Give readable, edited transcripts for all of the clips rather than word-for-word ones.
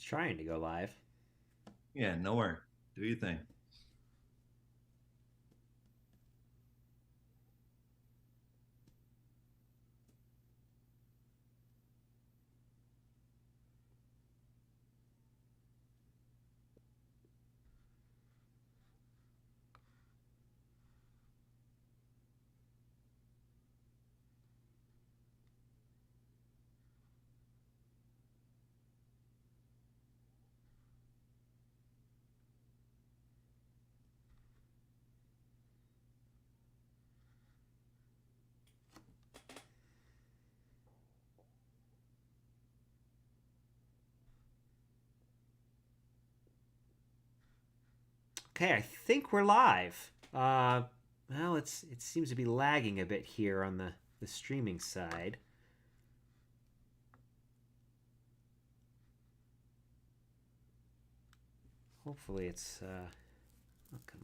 Trying to go live. Yeah, nowhere. Do you think? Okay, I think we're live. Well, it seems to be lagging a bit here on the streaming side. Hopefully, it's. Oh, come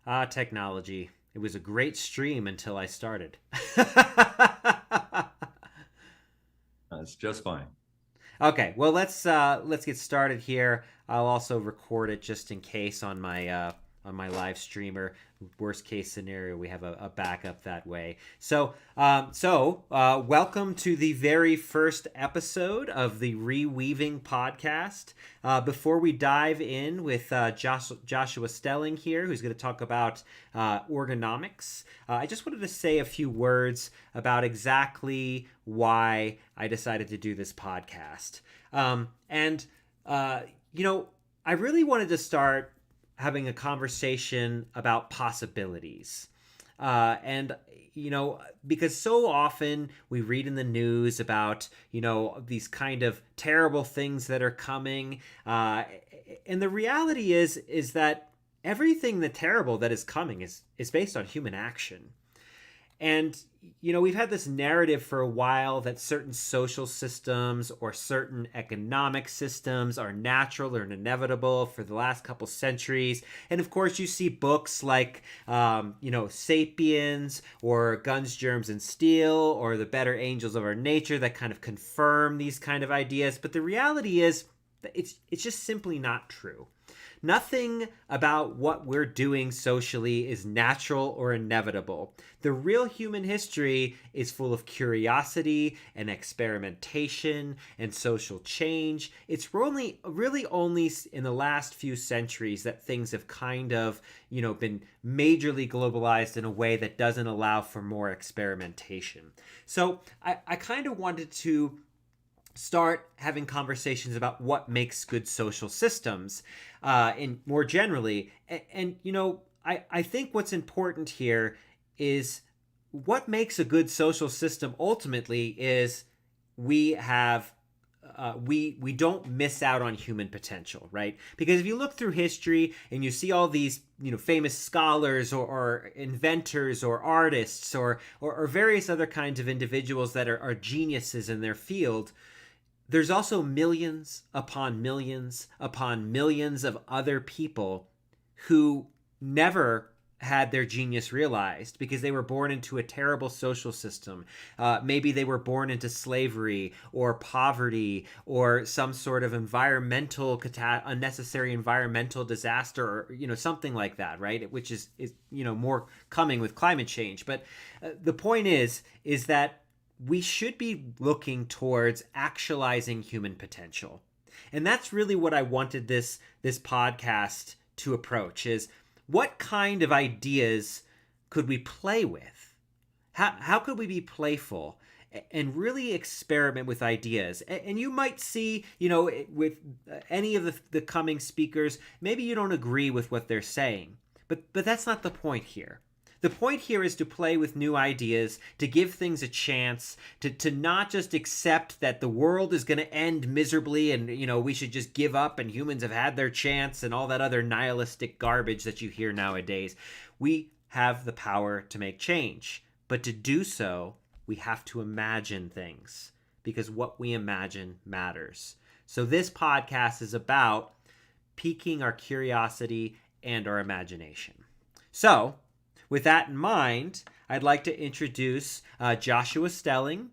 on. Technology. It was a great stream until I started. It's just fine. Okay, well let's get started here. I'll also record it just in case on my live streamer. Worst case scenario, we have a backup that way. Welcome to the very first episode of the Reweaving podcast. Before we dive in with Joshua Stelling here, who's going to talk about organomics, I just wanted to say a few words about exactly why I decided to do this podcast. And I really wanted to start having a conversation about possibilities. And because so often we read in the news about, these kind of terrible things that are coming. And the reality is that everything the terrible that is coming is based on human action. And, we've had this narrative for a while that certain social systems or certain economic systems are natural or inevitable for the last couple centuries. And of course, you see books like, Sapiens or Guns, Germs, and Steel or The Better Angels of Our Nature that kind of confirm these kind of ideas. But the reality is that it's just simply not true. Nothing about what we're doing socially is natural or inevitable. The real human history is full of curiosity and experimentation and social change. It's really only in the last few centuries that things have kind of, been majorly globalized in a way that doesn't allow for more experimentation. So I kind of wanted to start having conversations about what makes good social systems and more generally. I think what's important here is what makes a good social system ultimately is we have we don't miss out on human potential, right? Because if you look through history and you see all these famous scholars or inventors or artists or various other kinds of individuals that are geniuses in their field, there's also millions upon millions upon millions of other people who never had their genius realized because they were born into a terrible social system. Maybe they were born into slavery or poverty or some sort of unnecessary environmental disaster or something like that, right? Which is more coming with climate change. But the point is that we should be looking towards actualizing human potential. And that's really what I wanted this podcast to approach is what kind of ideas could we play with? How could we be playful and really experiment with ideas? And you might see, with any of the coming speakers, maybe you don't agree with what they're saying, but that's not the point here. The point here is to play with new ideas, to give things a chance, to not just accept that the world is going to end miserably and, we should just give up and humans have had their chance and all that other nihilistic garbage that you hear nowadays. We have the power to make change. But to do so, we have to imagine things because what we imagine matters. So this podcast is about piquing our curiosity and our imagination. So, with that in mind, I'd like to introduce Joshua Stelling.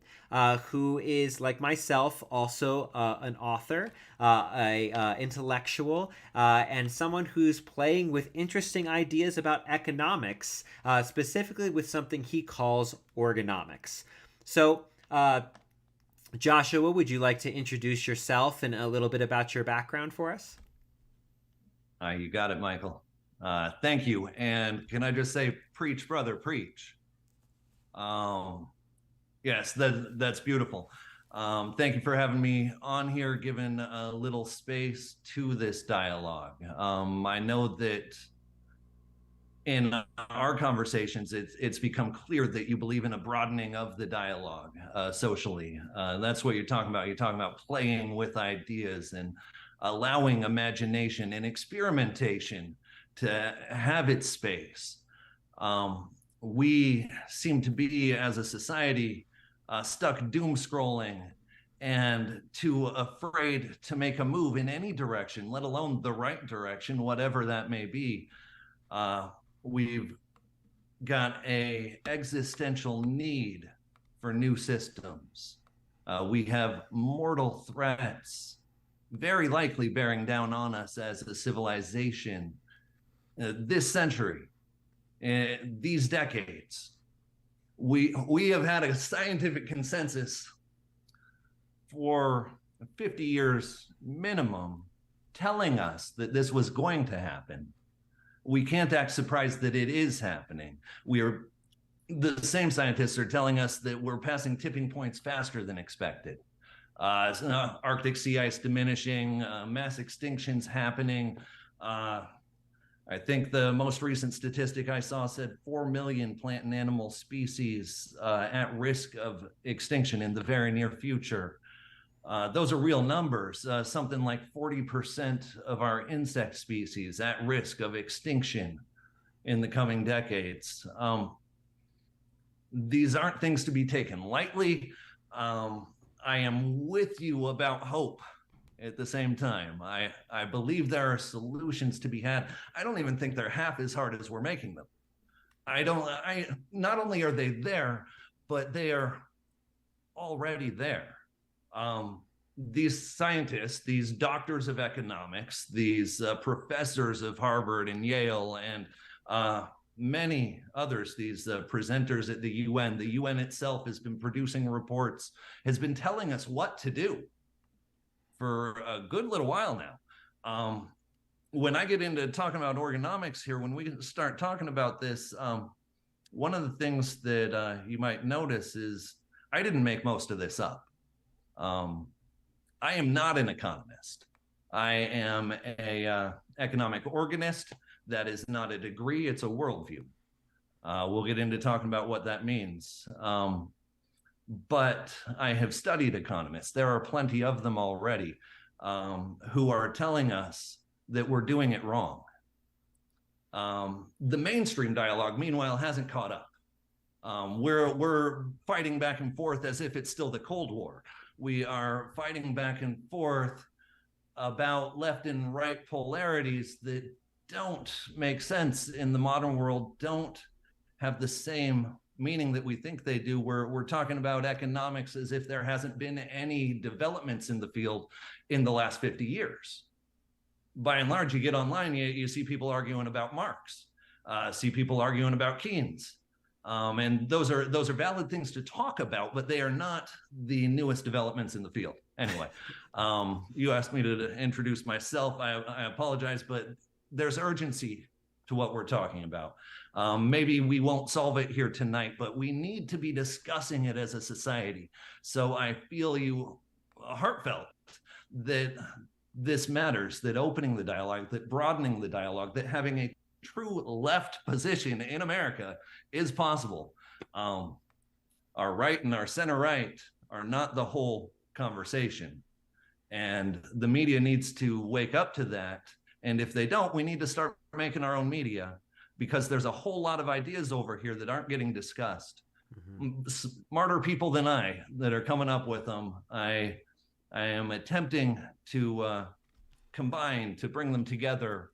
who is, like myself, also an author, a intellectual, and someone who's playing with interesting ideas about economics, specifically with something he calls organomics. So, Joshua, would you like to introduce yourself and a little bit about your background for us? You got it, Michael. Thank you. And can I just say, preach, brother, preach. Um, yes, that's beautiful. Thank you for having me on here, giving a little space to this dialogue. I know that in our conversations, it's become clear that you believe in a broadening of the dialogue socially. That's what you're talking about. You're talking about playing with ideas and allowing imagination and experimentation to have its space. We seem to be, as a society, stuck doom scrolling and too afraid to make a move in any direction, let alone the right direction, whatever that may be. We've got a existential need for new systems. We have mortal threats very likely bearing down on us as a civilization this century, these decades. We have had a scientific consensus for 50 years minimum telling us that this was going to happen. We can't act surprised that it is happening. The same scientists are telling us that we're passing tipping points faster than expected. Arctic sea ice diminishing, mass extinctions happening. I think the most recent statistic I saw said 4 million plant and animal species at risk of extinction in the very near future. Those are real numbers. Something like 40% of our insect species at risk of extinction in the coming decades. These aren't things to be taken lightly. I am with you about hope at the same time. I believe there are solutions to be had. I don't even think they're half as hard as we're making them. Not only are they there, but they are already there. These scientists, these doctors of economics, these professors of Harvard and Yale, and many others, these presenters at the UN itself has been producing reports, has been telling us what to do for a good little while now. When I get into talking about organomics here, when we start talking about this, one of the things that you might notice is I didn't make most of this up. I am not an economist. I am a economic organist. That is not a degree, it's a worldview. We'll get into talking about what that means. But I have studied economists. There are plenty of them already who are telling us that we're doing it wrong. The mainstream dialogue, meanwhile, hasn't caught up. We're fighting back and forth as if it's still the Cold War. We are fighting back and forth about left and right polarities that don't make sense in the modern world, don't have the same meaning that we think they do. We're talking about economics as if there hasn't been any developments in the field in the last 50 years. By and large, you get online, you see people arguing about Marx, see people arguing about Keynes. And those are valid things to talk about, but they are not the newest developments in the field. Anyway, you asked me to introduce myself. I apologize, but there's urgency to what we're talking about. Maybe we won't solve it here tonight, but we need to be discussing it as a society. So I feel you heartfelt that this matters, that opening the dialogue, that broadening the dialogue, that having a true left position in America is possible. Our right and our center right are not the whole conversation. And the media needs to wake up to that. And if they don't, we need to start making our own media, because there's a whole lot of ideas over here that aren't getting discussed. Mm-hmm. Smarter people than I that are coming up with them. I am attempting to combine, to bring them together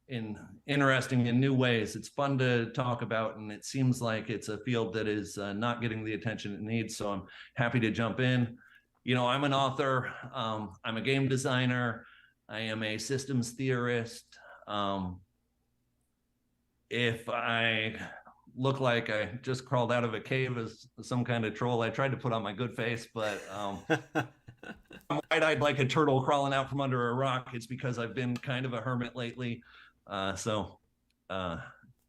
in interesting in new ways. It's fun to talk about, and it seems like it's a field that is not getting the attention it needs. So I'm happy to jump in. You know, I'm an author. I'm a game designer. I am a systems theorist. If I look like I just crawled out of a cave as some kind of troll, I tried to put on my good face, but I'm wide-eyed like a turtle crawling out from under a rock. It's because I've been kind of a hermit lately. So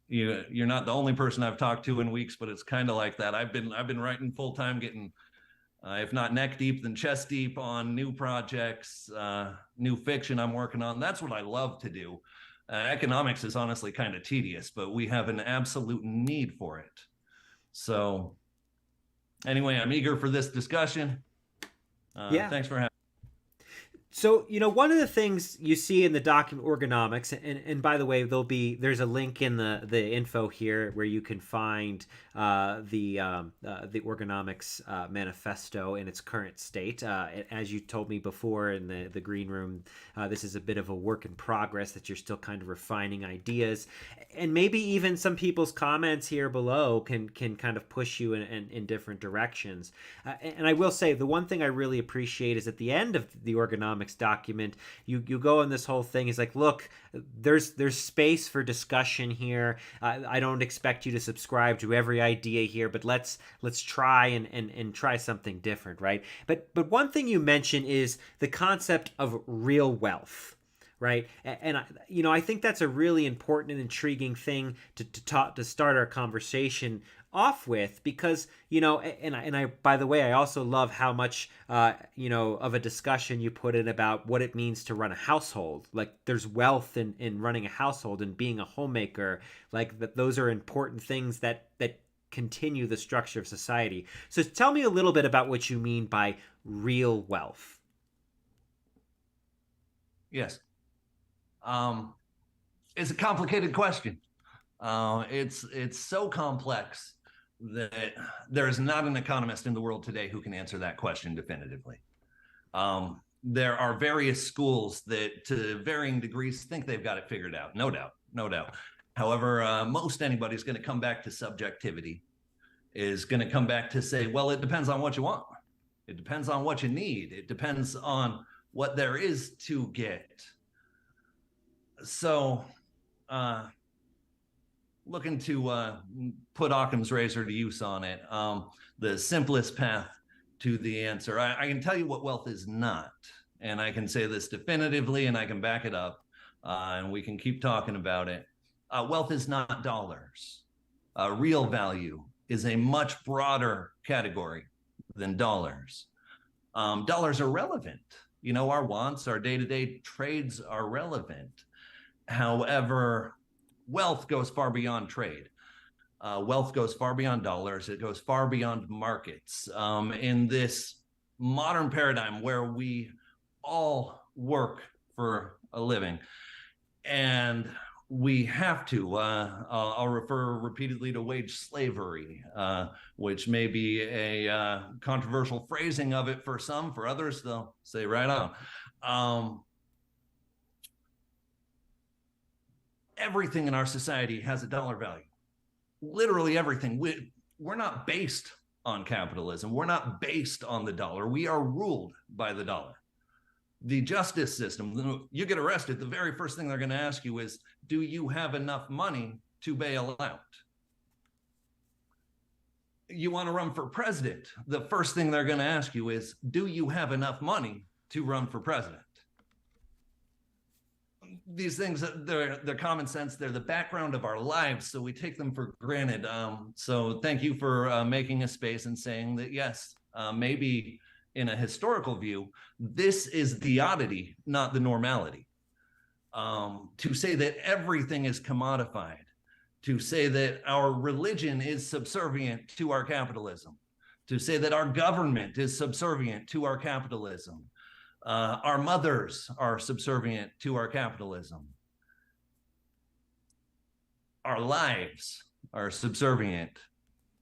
you're not the only person I've talked to in weeks, but it's kind of like that. I've been writing full time, getting if not neck deep, then chest deep on new projects, new fiction I'm working on. That's what I love to do. Economics is honestly kind of tedious, but we have an absolute need for it. So anyway, I'm eager for this discussion. Thanks for having. So, you know, one of the things you see in the document Organomics, and by the way, there's a link in the info here where you can find the Organomics manifesto in its current state. As you told me before in the green room, this is a bit of a work in progress that you're still kind of refining ideas, and maybe even some people's comments here below can kind of push you in different directions. And I will say the one thing I really appreciate is at the end of the Organomics document, you go in this whole thing is like, look, there's space for discussion here. I don't expect you to subscribe to every idea here, but let's try and try something different, right? But one thing you mention is the concept of real wealth. Right, and I think that's a really important and intriguing thing to start our conversation off with, because and I by the way, I also love how much of a discussion you put in about what it means to run a household. Like, there's wealth in running a household and being a homemaker. Like, those are important things that continue the structure of society. So tell me a little bit about what you mean by real wealth. Yes. It's a complicated question. It's so complex that there is not an economist in the world today who can answer that question definitively. There are various schools that, to varying degrees, think they've got it figured out. No doubt. However, most anybody's going to come back to subjectivity, is going to come back to say, well, it depends on what you want. It depends on what you need. It depends on what there is to get. So, looking to put Occam's razor to use on it, the simplest path to the answer. I can tell you what wealth is not, and I can say this definitively, and I can back it up, and we can keep talking about it. Wealth is not dollars. Real value is a much broader category than dollars. Dollars are relevant. You know, our wants, our day-to-day trades are relevant. However, wealth goes far beyond trade. Wealth goes far beyond dollars. It goes far beyond markets. In this modern paradigm where we all work for a living, and we have to, I'll refer repeatedly to wage slavery, which may be a controversial phrasing of it for some. For others, they'll say right on. Everything in our society has a dollar value. Literally everything. We're not based on capitalism. We're not based on the dollar. We are ruled by the dollar. The justice system, you get arrested, the very first thing they're going to ask you is, do you have enough money to bail out? You want to run for president, the first thing they're going to ask you is, do you have enough money to run for president? These things, they're common sense. They're the background of our lives, so we take them for granted. So thank you for making a space and saying that, yes, maybe in a historical view, this is the oddity, not the normality. To say that everything is commodified, to say that our religion is subservient to our capitalism, to say that our government is subservient to our capitalism, our mothers are subservient to our capitalism. Our lives are subservient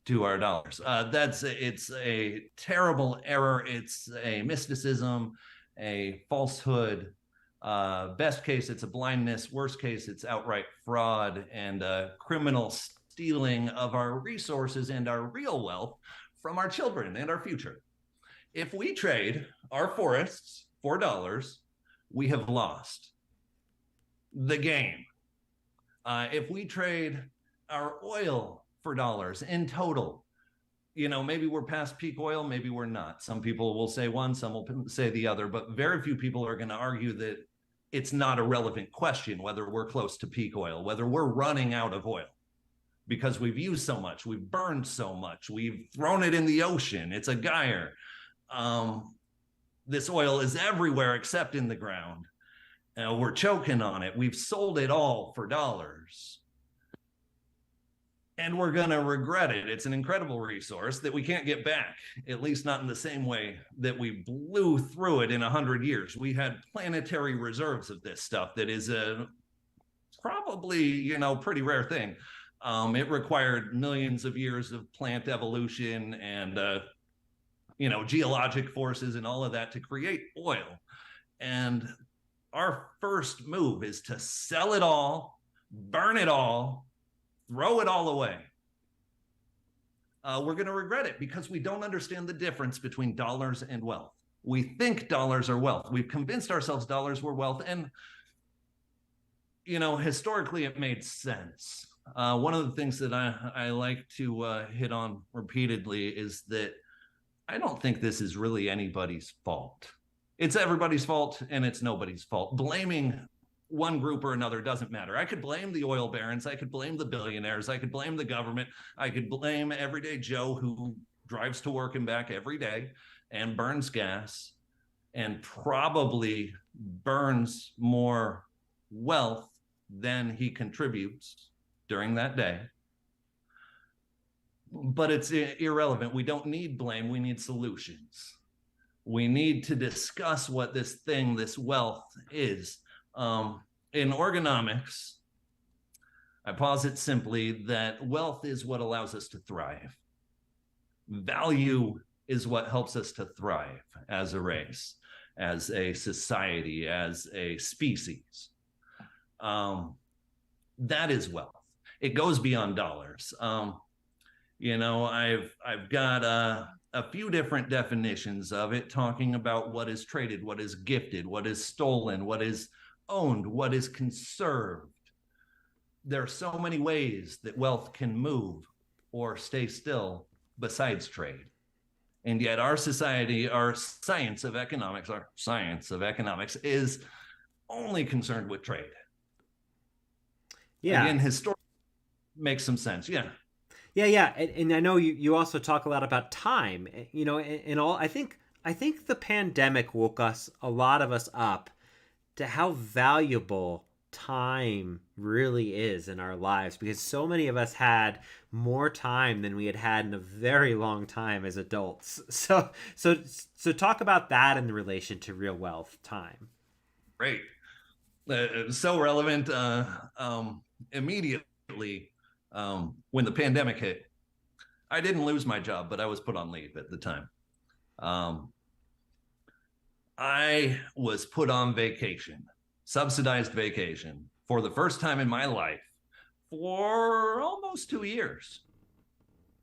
to our dollars. It's a terrible error. It's a mysticism, a falsehood. Best case, it's a blindness. Worst case, it's outright fraud and criminal stealing of our resources and our real wealth from our children and our future. If we trade our forests for dollars, we have lost the game. If we trade our oil for dollars in total, maybe we're past peak oil, maybe we're not. Some people will say one, some will say the other, but very few people are going to argue that it's not a relevant question whether we're close to peak oil, whether we're running out of oil because we've used so much, we've burned so much, we've thrown it in the ocean. It's a gyre. This oil is everywhere except in the ground. We're choking on it. We've sold it all for dollars. And we're going to regret it. It's an incredible resource that we can't get back, at least not in the same way that we blew through it in 100 years. We had planetary reserves of this stuff that is probably, pretty rare thing. It required millions of years of plant evolution and, geologic forces and all of that to create oil. And our first move is to sell it all, burn it all, throw it all away. We're going to regret it because we don't understand the difference between dollars and wealth. We think dollars are wealth. We've convinced ourselves dollars were wealth. And, historically, it made sense. One of the things that I like to hit on repeatedly is that I don't think this is really anybody's fault. It's everybody's fault and it's nobody's fault. Blaming one group or another doesn't matter. I could blame the oil barons. I could blame the billionaires. I could blame the government. I could blame everyday Joe who drives to work and back every day and burns gas and probably burns more wealth than he contributes during that day. But it's irrelevant. We don't need blame. We need solutions. We need to discuss what this wealth is. In Organomics, I posit simply that wealth is what allows us to thrive. Value is what helps us to thrive as a race, as a society, as a species. That is wealth. It goes beyond dollars. I've got a few different definitions of it, talking about what is traded, what is gifted, what is stolen, what is owned, what is conserved. There are so many ways that wealth can move or stay still besides trade. And yet our society, our science of economics is only concerned with trade. Yeah. Again, historically makes some sense. Yeah. Yeah. And I know you also talk a lot about time, and all. I think the pandemic woke a lot of us up to how valuable time really is in our lives, because so many of us had more time than we had in a very long time as adults. So talk about that in relation to real wealth, time. Great. So relevant. Immediately when the pandemic hit, I didn't lose my job, but I was put on leave at the time. I was put on vacation, subsidized vacation, for the first time in my life for almost 2 years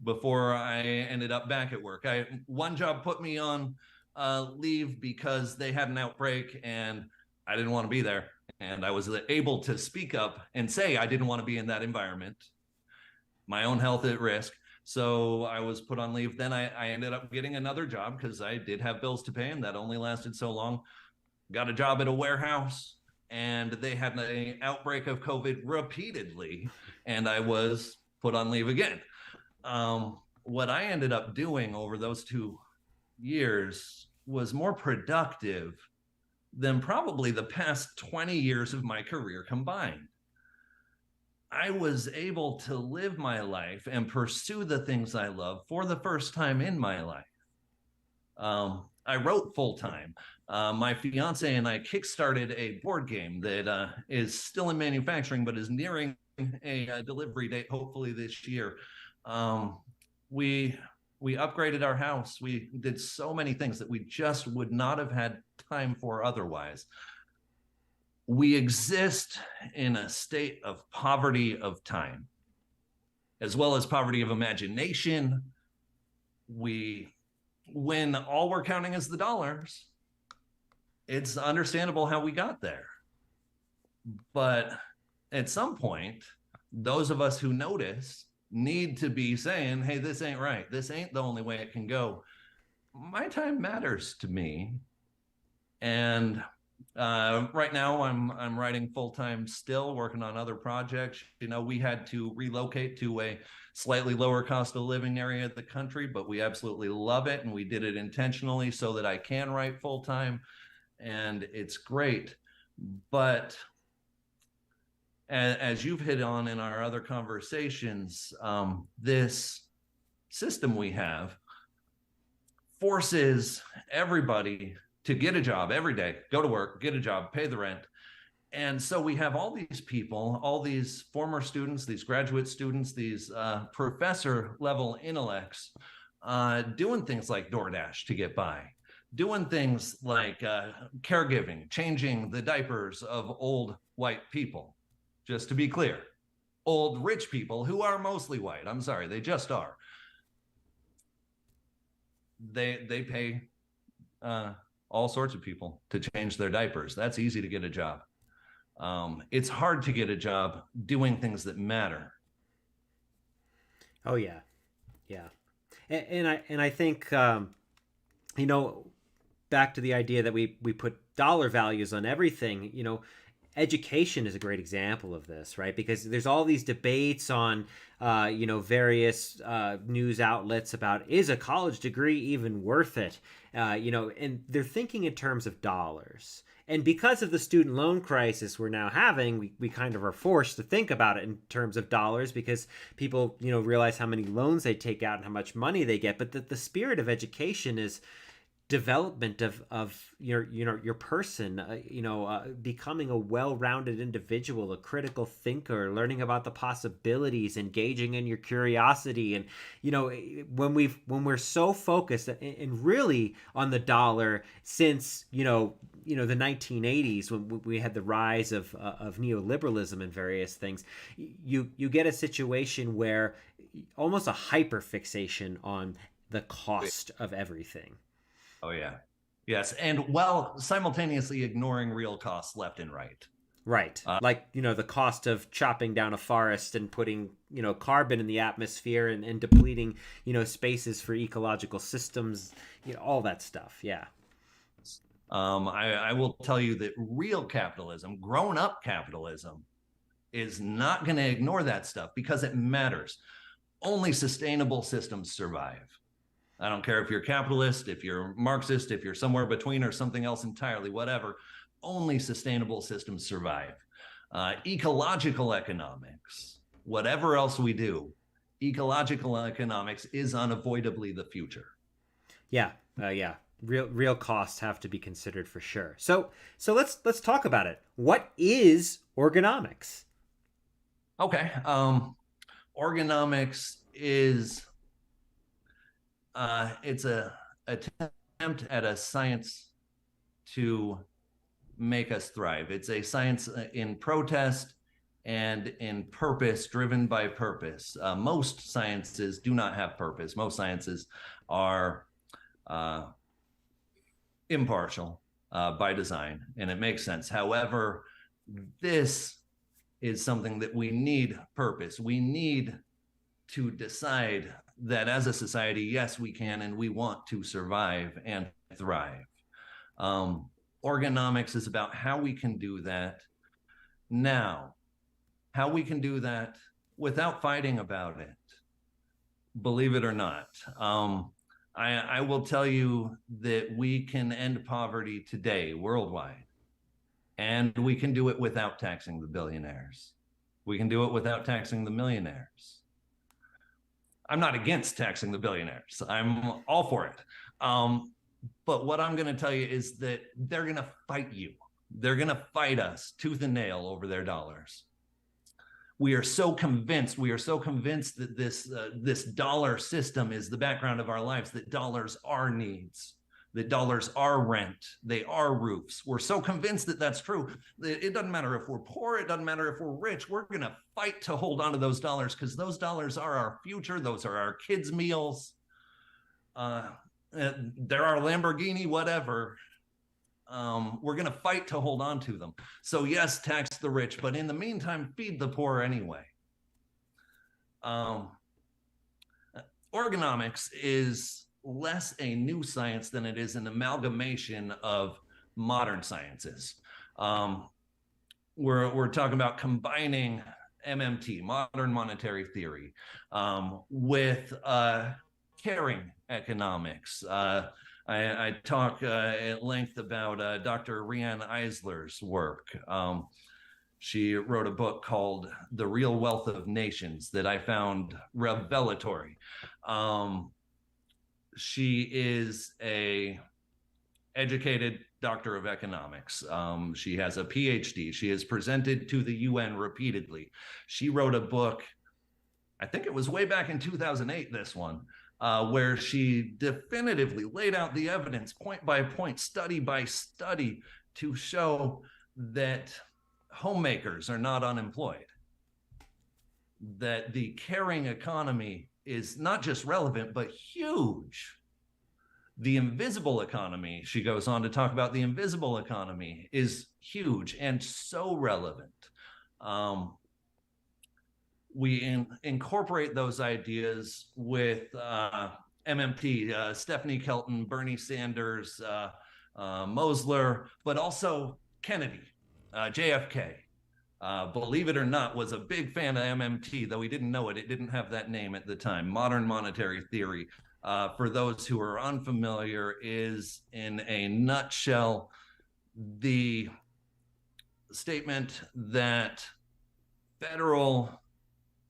before I ended up back at work. One job put me on leave because they had an outbreak and I didn't want to be there. And I was able to speak up and say I didn't want to be in that environment, my own health at risk. So I was put on leave. Then I ended up getting another job because I did have bills to pay, and that only lasted so long. Got a job at a warehouse, and they had an outbreak of COVID repeatedly, and I was put on leave again. What I ended up doing over those 2 years was more productive than probably the past 20 years of my career combined. I was able to live my life and pursue the things I love for the first time in my life. I wrote full time. My fiance and I kickstarted a board game that is still in manufacturing, but is nearing a delivery date, hopefully this year. We upgraded our house. We did so many things that we just would not have had time for otherwise. we exist in a state of poverty of time, as well as poverty of imagination. When all we're counting is the dollars, it's understandable how we got there. But at some point, those of us who notice need to be saying, hey, this ain't right. This ain't the only way it can go. My time matters to me. And right now I'm writing full-time still, working on other projects. We had to relocate to a slightly lower cost of living area of the country, but we absolutely love it. And we did it intentionally so that I can write full-time, and it's great. But as you've hit on in our other conversations, this system we have forces everybody to get a job every day, go to work, get a job, pay the rent. And so we have all these people, all these former students, these graduate students, these professor level intellects doing things like DoorDash to get by, doing things like caregiving, changing the diapers of old white people. Just to be clear, old rich people who are mostly white. I'm sorry, they just are. They pay all sorts of people to change their diapers. That's easy to get a job. It's hard to get a job doing things that matter. Oh yeah, yeah, and I think back to the idea that we put dollar values on everything. Education is a great example of this, right? Because there's all these debates on, various news outlets about, is a college degree even worth it? And they're thinking in terms of dollars. And because of the student loan crisis we're now having, we kind of are forced to think about it in terms of dollars, because people, realize how many loans they take out and how much money they get. But the spirit of education is development of your person, becoming a well-rounded individual, a critical thinker, learning about the possibilities, engaging in your curiosity. And when we're so focused and really on the dollar since the 1980s, when we had the rise of neoliberalism and various things, you get a situation where almost a hyperfixation on the cost of everything. Oh, yeah. Yes. And while simultaneously ignoring real costs left and right. Right. Like, the cost of chopping down a forest and putting, carbon in the atmosphere and depleting, spaces for ecological systems, all that stuff. Yeah. I will tell you that real capitalism, grown up capitalism, is not going to ignore that stuff because it matters. Only sustainable systems survive. I don't care if you're capitalist, if you're Marxist, if you're somewhere between or something else entirely, whatever. Only sustainable systems survive. Ecological economics, whatever else we do, ecological economics is unavoidably the future. Yeah, yeah. Real costs have to be considered for sure. So let's talk about it. What is organomics? Okay. Organomics is it's a attempt at a science to make us thrive. It's a science in protest and in purpose, driven by purpose. Most sciences do not have purpose. Most sciences are impartial by design, and it makes sense. However, this is something that we need purpose. We need to decide that as a society, yes, we can and we want to survive and thrive. Organomics is about how we can do that now, how we can do that without fighting about it, believe it or not. I will tell you that we can end poverty today worldwide, and we can do it without taxing the billionaires. We can do it without taxing the millionaires. I'm not against taxing the billionaires. I'm all for it. But what I'm going to tell you is that they're going to fight you. They're going to fight us tooth and nail over their dollars. We are so convinced that this dollar system is the background of our lives, that dollars are needs. that dollars are rent, they are roofs. We're so convinced that that's true. It doesn't matter if we're poor, it doesn't matter if we're rich. We're going to fight to hold on to those dollars because those dollars are our future. Those are our kids' meals. They're our Lamborghini, whatever. We're going to fight to hold on to them. So yes, tax the rich, but in the meantime, feed the poor anyway. Organomics is less a new science than it is an amalgamation of modern sciences. We're talking about combining MMT, modern monetary theory, with caring economics. I talk at length about Dr. Riane Eisler's work. She wrote a book called The Real Wealth of Nations that I found revelatory. She is a educated doctor of economics. She has a PhD. She has presented to the UN repeatedly. She wrote a book, I think it was way back in 2008, this one, where she definitively laid out the evidence point by point, study by study, to show that homemakers are not unemployed, that the caring economy is not just relevant, but huge. The invisible economy, she goes on to talk about the invisible economy, is huge and so relevant. We incorporate those ideas with MMT, Stephanie Kelton, Bernie Sanders, Mosler, but also Kennedy, JFK. Believe it or not, was a big fan of MMT, though he didn't know it. It didn't have that name at the time. Modern monetary theory, for those who are unfamiliar, is in a nutshell the statement that federal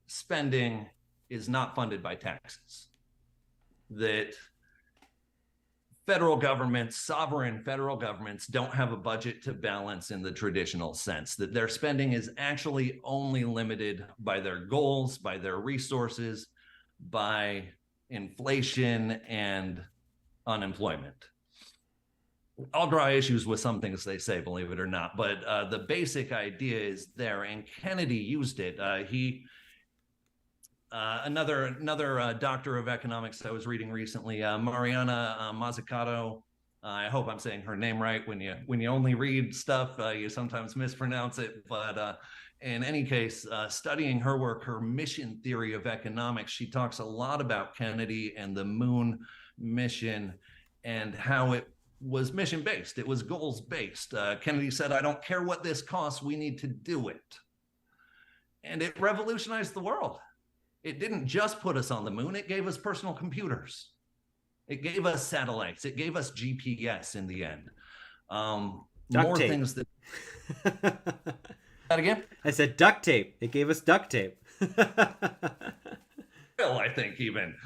spending is not funded by taxes, that federal governments, sovereign federal governments, don't have a budget to balance in the traditional sense, that their spending is actually only limited by their goals, by their resources, by inflation and unemployment. I'll draw issues with some things they say, believe it or not, but the basic idea is there, and Kennedy used it. Another doctor of economics I was reading recently, Mariana Mazzucato. I hope I'm saying her name right. When you only read stuff, you sometimes mispronounce it. But in any case, studying her work, her mission theory of economics, she talks a lot about Kennedy and the moon mission and how it was mission-based. It was goals-based. Kennedy said, "I don't care what this costs, we need to do it." And it revolutionized the world. It didn't just put us on the moon, it gave us personal computers. It gave us satellites. It gave us GPS in the end. More tape. Things that... That again? I said duct tape. It gave us duct tape. Well, I think even.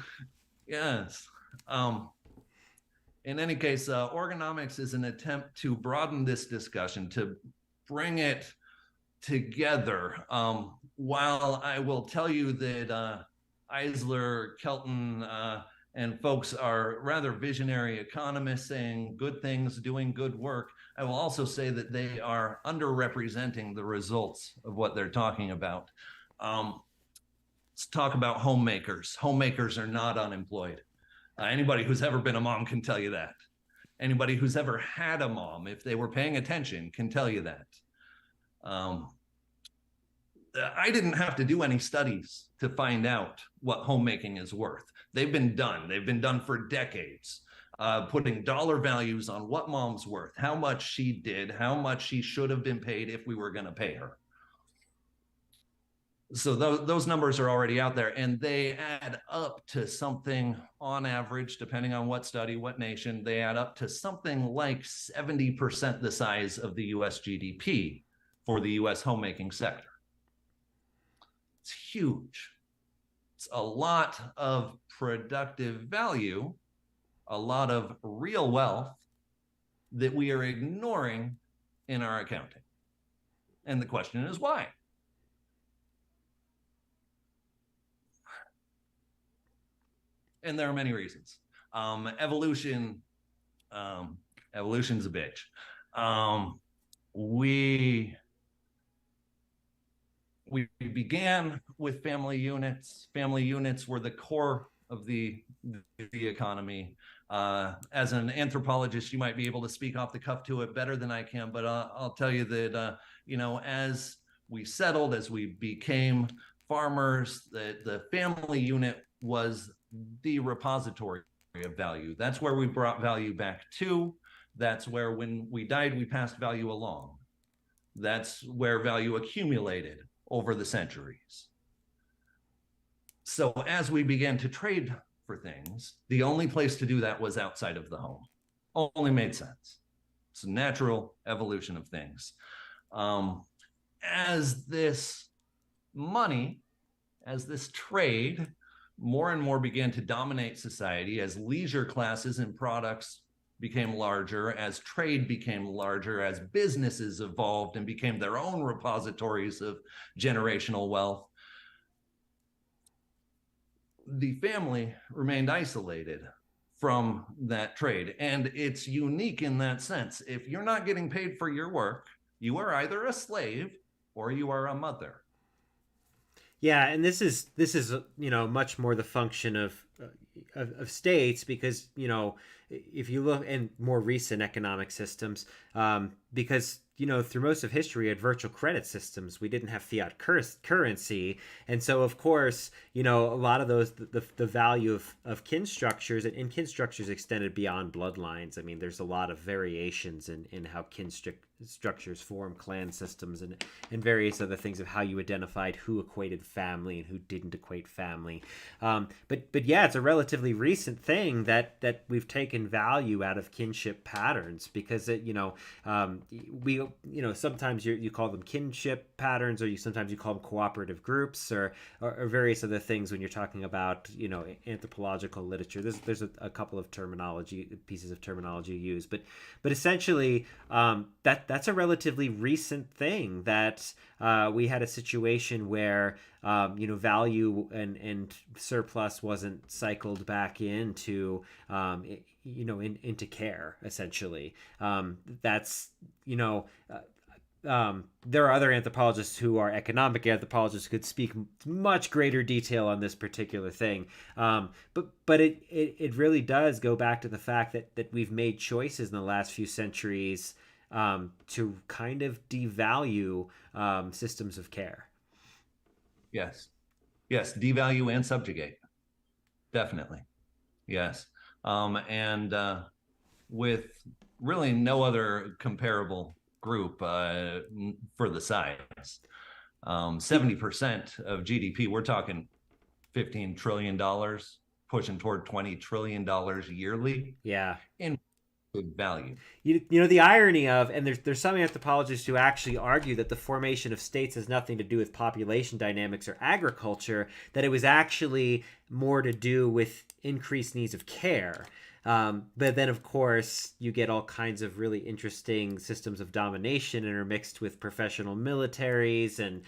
Yes. In any case, Organomics is an attempt to broaden this discussion, to bring it together. While I will tell you that Eisler, Kelton, and folks are rather visionary economists saying good things, doing good work, I will also say that they are underrepresenting the results of what they're talking about. Let's talk about homemakers. Homemakers are not unemployed. Anybody who's ever been a mom can tell you that. Anybody who's ever had a mom, if they were paying attention, can tell you that. I didn't have to do any studies to find out what homemaking is worth. They've been done. They've been done for decades, putting dollar values on what mom's worth, how much she did, how much she should have been paid if we were going to pay her. So those numbers are already out there, and they add up to something on average, depending on what study, what nation, they add up to something like 70% the size of the US GDP for the US homemaking sector. It's huge. It's a lot of productive value, a lot of real wealth that we are ignoring in our accounting. And the question is why? And there are many reasons. Evolution Evolution's a bitch. We we began with family units. Family units were the core of the economy. As an anthropologist, you might be able to speak off the cuff to it better than I can, but I'll tell you that as we settled, as we became farmers, the family unit was the repository of value. That's where we brought value back to. That's where, when we died, we passed value along. That's where value accumulated over the centuries. So as we began to trade for things, the only place to do that was outside of the home. Only made sense. It's a natural evolution of things. As this money, as this trade, more and more began to dominate society, as leisure classes and products became larger, as trade became larger, as businesses evolved and became their own repositories of generational wealth, the family remained isolated from that trade. And it's unique in that sense. If you're not getting paid for your work, you are either a slave or you are a mother. Yeah, and this is much more the function of states, because if you look in more recent economic systems, because through most of history, we had virtual credit systems. We didn't have fiat currency, and so of course a lot of those, the value of kin structures, and kin structures extended beyond bloodlines. I mean, there's a lot of variations in how kin structures form, clan systems, and various other things of how you identified who equated family and who didn't equate family. But yeah, it's a relatively recent thing that we've taken value out of kinship patterns, because we sometimes you call them kinship patterns, or sometimes you call them cooperative groups, or various other things when you're talking about anthropological literature. There's a couple of pieces of terminology used, but essentially that's a relatively recent thing, that we had a situation where value and surplus wasn't cycled back into into care, essentially. There are other anthropologists who are economic anthropologists who could speak much greater detail on this particular thing. But it really does go back to the fact that we've made choices in the last few centuries to kind of devalue systems of care. Yes, devalue and subjugate, definitely. Yes, and with really no other comparable group for the size. 70% of GDP, we're talking $15 trillion, pushing toward $20 trillion yearly. Yeah. In good value. The irony of, and there's some anthropologists who actually argue that the formation of states has nothing to do with population dynamics or agriculture, that it was actually more to do with increased needs of care. But then, of course, you get all kinds of really interesting systems of domination intermixed with professional militaries and,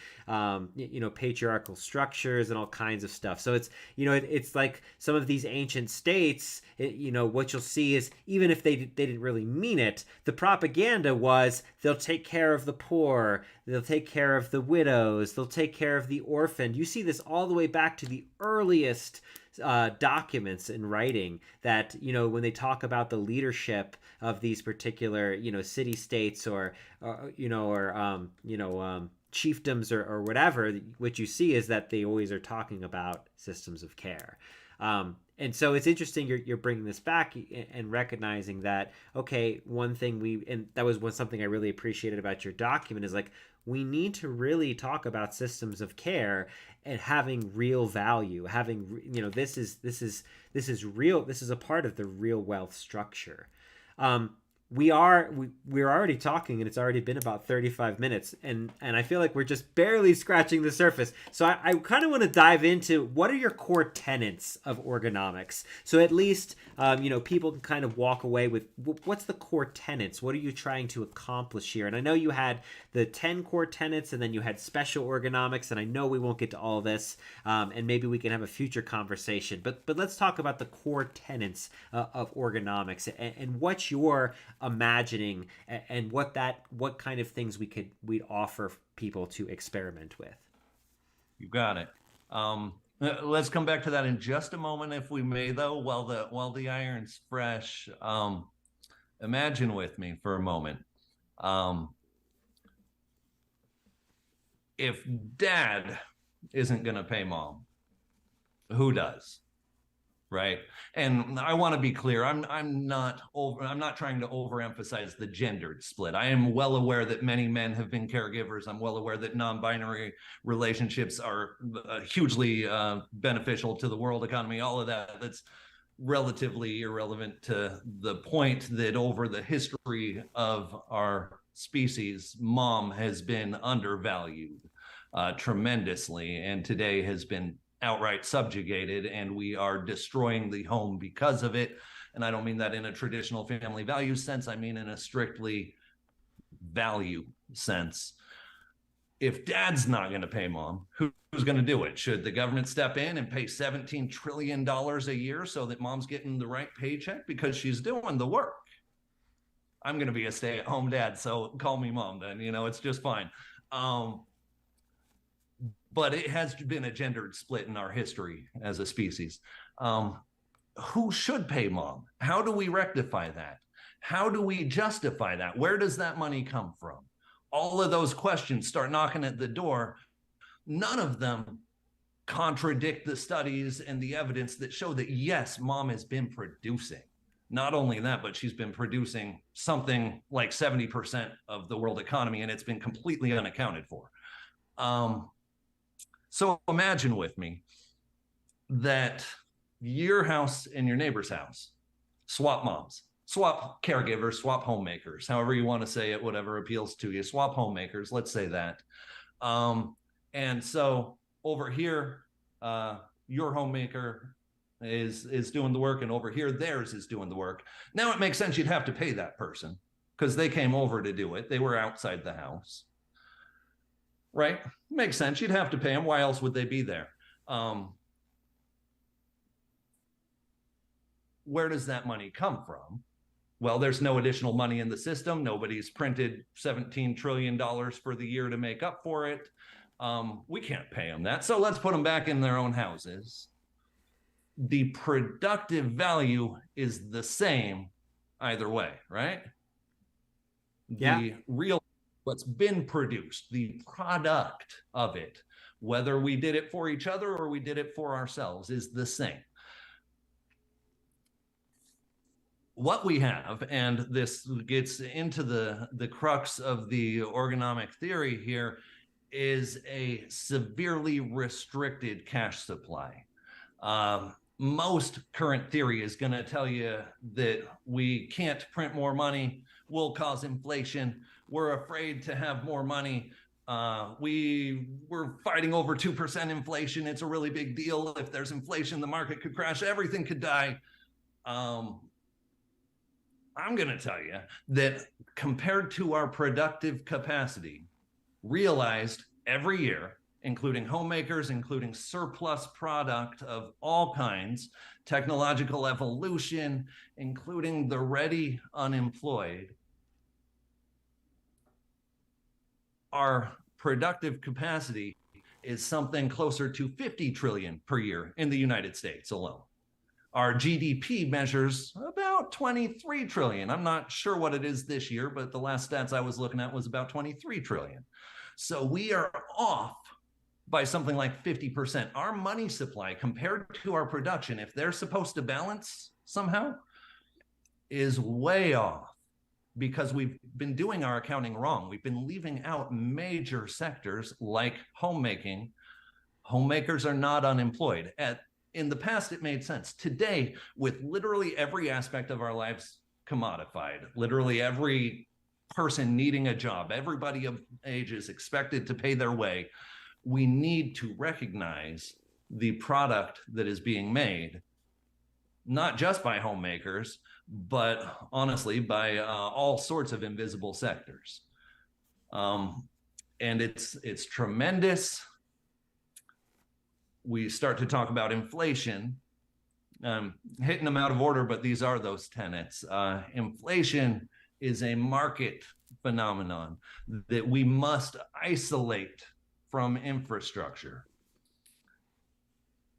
patriarchal structures and all kinds of stuff. So it's like some of these ancient states, what you'll see is, even if they didn't really mean it, the propaganda was they'll take care of the poor, they'll take care of the widows, they'll take care of the orphaned. You see this all the way back to the earliest documents in writing, that when they talk about the leadership of these particular city states or chiefdoms or whatever, what you see is that they always are talking about systems of care. And so it's interesting you're bringing this back and recognizing that, okay, one thing and that was something I really appreciated about your document, is like, we need to really talk about systems of care and having real value, this is real, this is a part of the real wealth structure. we're already talking, and it's already been about 35 minutes, and I feel like we're just barely scratching the surface. So I kind of want to dive into what are your core tenets of organomics, so at least people can kind of walk away with what's the core tenets, what are you trying to accomplish here. And I know you had the 10 core tenets, and then you had special organomics, and I know we won't get to all this, and maybe we can have a future conversation, but let's talk about the core tenets of organomics, and what you're imagining, and what kind of things we'd offer people to experiment with. You got it. Let's come back to that in just a moment, if we may, though, while the iron's fresh. Imagine with me for a moment. If dad isn't going to pay mom, who does? Right. And I want to be clear. I'm not trying to overemphasize the gendered split. I am well aware that many men have been caregivers. I'm well aware that non-binary relationships are hugely beneficial to the world economy. All of that's relatively irrelevant to the point that over the history of our species, mom has been undervalued tremendously, and today has been outright subjugated, and we are destroying the home because of it. And I don't mean that in a traditional family value sense. I mean in a strictly value sense. If dad's not going to pay mom, who's going to do it? Should the government step in and pay $17 trillion a year so that mom's getting the right paycheck because she's doing the work? I'm going to be a stay-at-home dad, so call me mom then. It's just fine. But it has been a gendered split in our history as a species. Who should pay mom? How do we rectify that? How do we justify that? Where does that money come from? All of those questions start knocking at the door. None of them contradict the studies and the evidence that show that, yes, mom has been producing. Not only that, but she's been producing something like 70% of the world economy, and it's been completely unaccounted for. So imagine with me that your house and your neighbor's house swap moms, swap caregivers, swap homemakers, however you want to say it, whatever appeals to you, swap homemakers, let's say that. And so over here, your homemaker is doing the work, and over here, theirs is doing the work. Now it makes sense you'd have to pay that person because they came over to do it. They were outside the house. Right? Makes sense. You'd have to pay them. Why else would they be there? Where does that money come from? Well, there's no additional money in the system. Nobody's printed $17 trillion for the year to make up for it. We can't pay them that. So let's put them back in their own houses. The productive value is the same either way, right? Yeah. The real what's been produced, the product of it, whether we did it for each other or we did it for ourselves, is the same. What we have, and this gets into the crux of the organomic theory here, is a severely restricted cash supply. Most current theory is going to tell you that we can't print more money, will cause inflation. We're afraid to have more money. We're fighting over 2% inflation. It's a really big deal. If there's inflation, the market could crash. Everything could die. I'm going to tell you that compared to our productive capacity, realized every year, including homemakers, including surplus product of all kinds, technological evolution, including the ready unemployed, our productive capacity is something closer to 50 trillion per year in the United States alone. Our GDP measures about 23 trillion. I'm not sure what it is this year, but the last stats I was looking at was about 23 trillion. So we are off by something like 50%. Our money supply compared to our production, if they're supposed to balance somehow, is way off because we've been doing our accounting wrong. We've been leaving out major sectors like homemaking. Homemakers are not unemployed. In the past, it made sense. Today, with literally every aspect of our lives commodified. Literally every person needing a job, everybody of age is expected to pay their way. We need to recognize the product that is being made, not just by homemakers, but honestly by all sorts of invisible sectors. And it's tremendous. We start to talk about inflation, hitting them out of order, but these are those tenets. Inflation is a market phenomenon that we must isolate from infrastructure.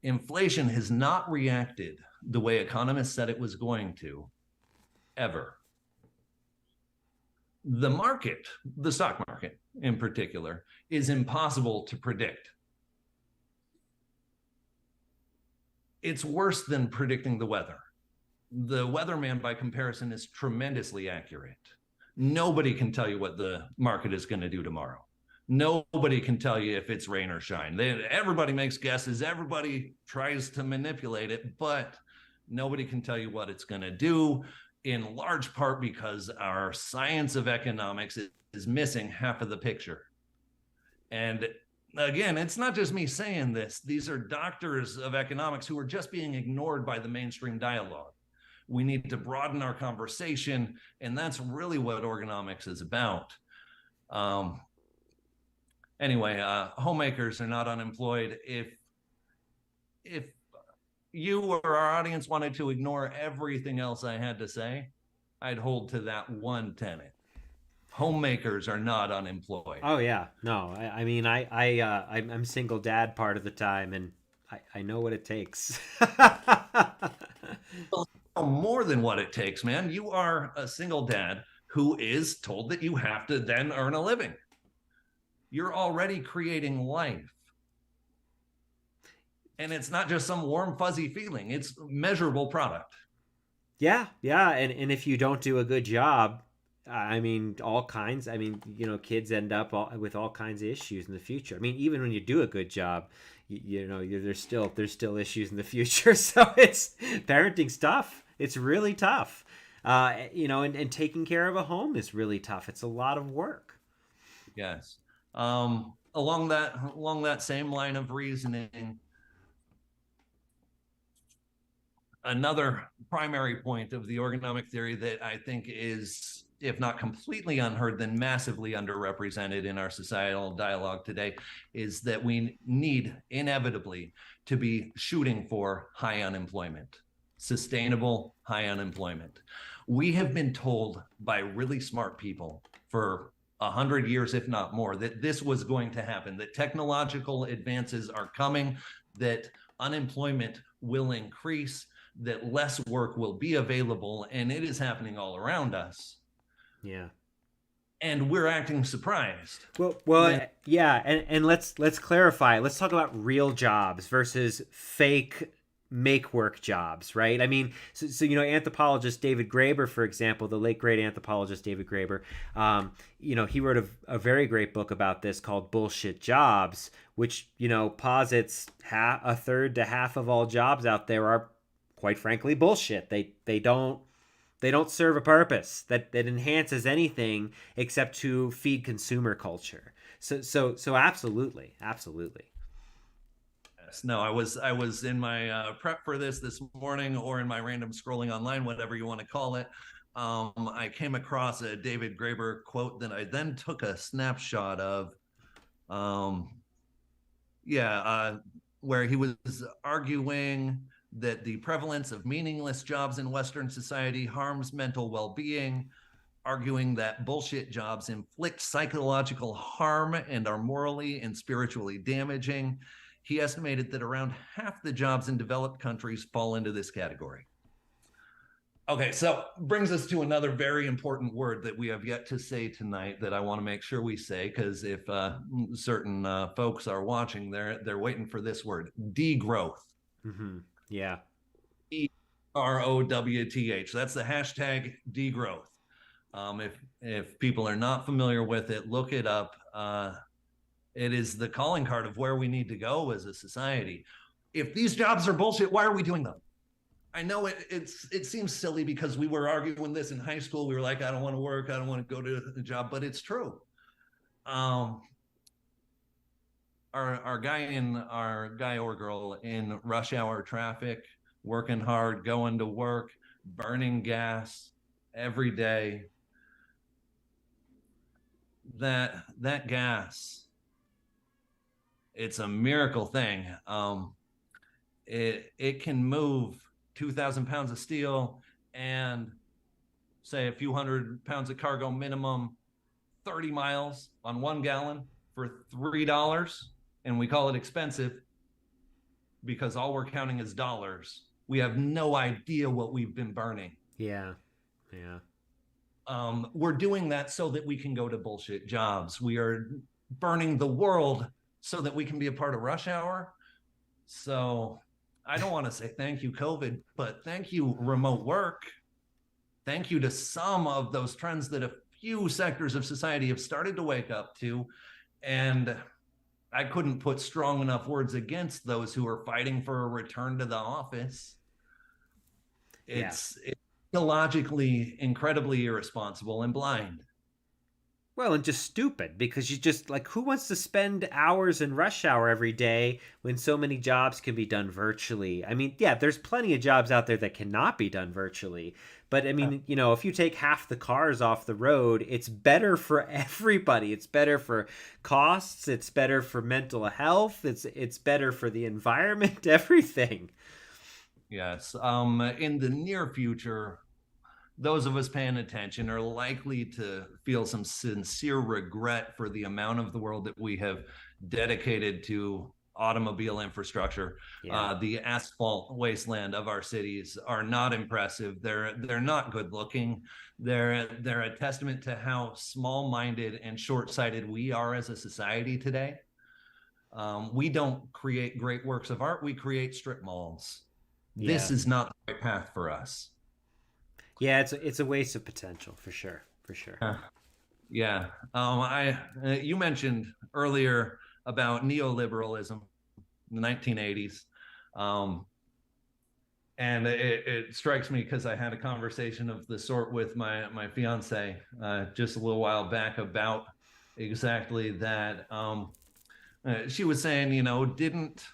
Inflation has not reacted the way economists said it was going to, ever. The market, the stock market in particular, is impossible to predict. It's worse than predicting the weather. The weatherman, by comparison, is tremendously accurate. Nobody can tell you what the market is going to do tomorrow. Nobody can tell you if it's rain or shine. Everybody makes guesses. Everybody tries to manipulate it, but nobody can tell you what it's going to do, in large part because our science of economics is missing half of the picture. And again, it's not just me saying this. These are doctors of economics who are just being ignored by the mainstream dialogue. We need to broaden our conversation, and that's really what Organomics is about. Anyway, homemakers are not unemployed. If you or our audience wanted to ignore everything else I had to say, I'd hold to that one tenet. Homemakers are not unemployed. Oh yeah, no. I mean, I'm single dad part of the time, and I know what it takes. More than what it takes, man. You are a single dad who is told that you have to then earn a living. You're already creating life. And it's not just some warm, fuzzy feeling. It's measurable product. Yeah. And if you don't do a good job, I mean, all kinds. I mean, kids end up with all kinds of issues in the future. I mean, even when you do a good job, there's still issues in the future. So it's parenting's tough. It's really tough. And taking care of a home is really tough. It's a lot of work. Yes. Along that same line of reasoning, another primary point of the organomic theory that I think is, if not completely unheard, then massively underrepresented in our societal dialogue today, is that we need inevitably to be shooting for high unemployment, sustainable high unemployment. We have been told by really smart people for 100 years, if not more, that this was going to happen, that technological advances are coming, that unemployment will increase, that less work will be available, and it is happening all around us. Yeah. And we're acting surprised. Well, yeah, and let's clarify. Let's talk about real jobs versus fake make work jobs, right? I mean, so anthropologist David Graeber, for example, the late great anthropologist David Graeber, he wrote a very great book about this called Bullshit Jobs, which posits a third to half of all jobs out there are, quite frankly, bullshit. They don't serve a purpose that enhances anything except to feed consumer culture. So absolutely. No, I was in my prep for this morning, or in my random scrolling online, whatever you want to call it. I came across a David Graeber quote that I then took a snapshot of. Where he was arguing that the prevalence of meaningless jobs in Western society harms mental well-being, arguing that bullshit jobs inflict psychological harm and are morally and spiritually damaging. He estimated that around half the jobs in developed countries fall into this category. Okay, so brings us to another very important word that we have yet to say tonight that I want to make sure we say, because if certain folks are watching, they're waiting for this word: degrowth. Mm-hmm. Yeah. DROWTH. That's the hashtag degrowth. If people are not familiar with it, look it up. It is the calling card of where we need to go as a society. If these jobs are bullshit, why are we doing them? I know it seems silly because we were arguing this in high school. We were like, I don't want to work, I don't want to go to the job, but it's true. Um, our guy or girl in rush hour traffic, working hard, going to work, burning gas every day. That gas, it's a miracle thing. It can move 2,000 pounds of steel and say a few hundred pounds of cargo minimum 30 miles on 1 gallon for $3. And we call it expensive because all we're counting is dollars. We have no idea what we've been burning. Yeah. We're doing that so that we can go to bullshit jobs. We are burning the world so that we can be a part of rush hour. So I don't want to say thank you, COVID, but thank you, remote work. Thank you to some of those trends that a few sectors of society have started to wake up to. And I couldn't put strong enough words against those who are fighting for a return to the office. It's illogically incredibly irresponsible and blind. Well, and just stupid, because you just, like, who wants to spend hours in rush hour every day when so many jobs can be done virtually? I mean, yeah, there's plenty of jobs out there that cannot be done virtually. But I mean, you know, if you take half the cars off the road, it's better for everybody. It's better for costs. It's better for mental health. It's better for the environment, everything. Yes. In the near future, those of us paying attention are likely to feel some sincere regret for the amount of the world that we have dedicated to automobile infrastructure. Yeah. The asphalt wasteland of our cities are not impressive. They're not good looking. They're a testament to how small-minded and short-sighted we are as a society today. We don't create great works of art. We create strip malls. This is not the right path for us. Yeah, it's a waste of potential, for sure. Yeah. You mentioned earlier about neoliberalism in the 1980s. And it strikes me because I had a conversation of the sort with my fiance just a little while back about exactly that. She was saying, you know, didn't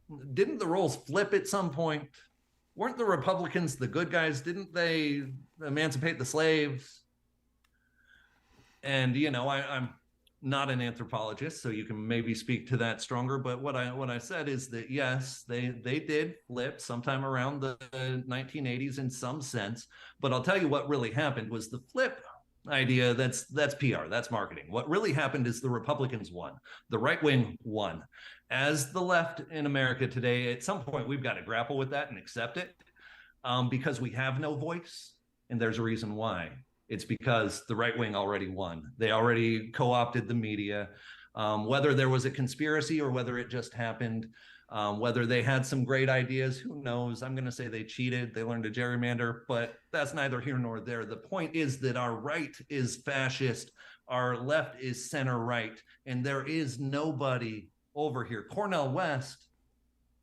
the roles flip at some point? Weren't the Republicans the good guys? Didn't they emancipate the slaves? And, you know, I'm not an anthropologist, so you can maybe speak to that stronger. But what I said is that, yes, they did flip sometime around the 1980s in some sense. But I'll tell you what really happened was the flip idea. That's PR, that's marketing. What really happened is the Republicans won. The right wing won. As the left in America today, at some point, we've got to grapple with that and accept it because we have no voice. And there's a reason why. It's because the right wing already won. They already co-opted the media. Whether there was a conspiracy or whether it just happened, whether they had some great ideas, who knows? I'm going to say they cheated. They learned to gerrymander, but that's neither here nor there. The point is that our right is fascist. Our left is center right. And there is nobody over here. Cornel West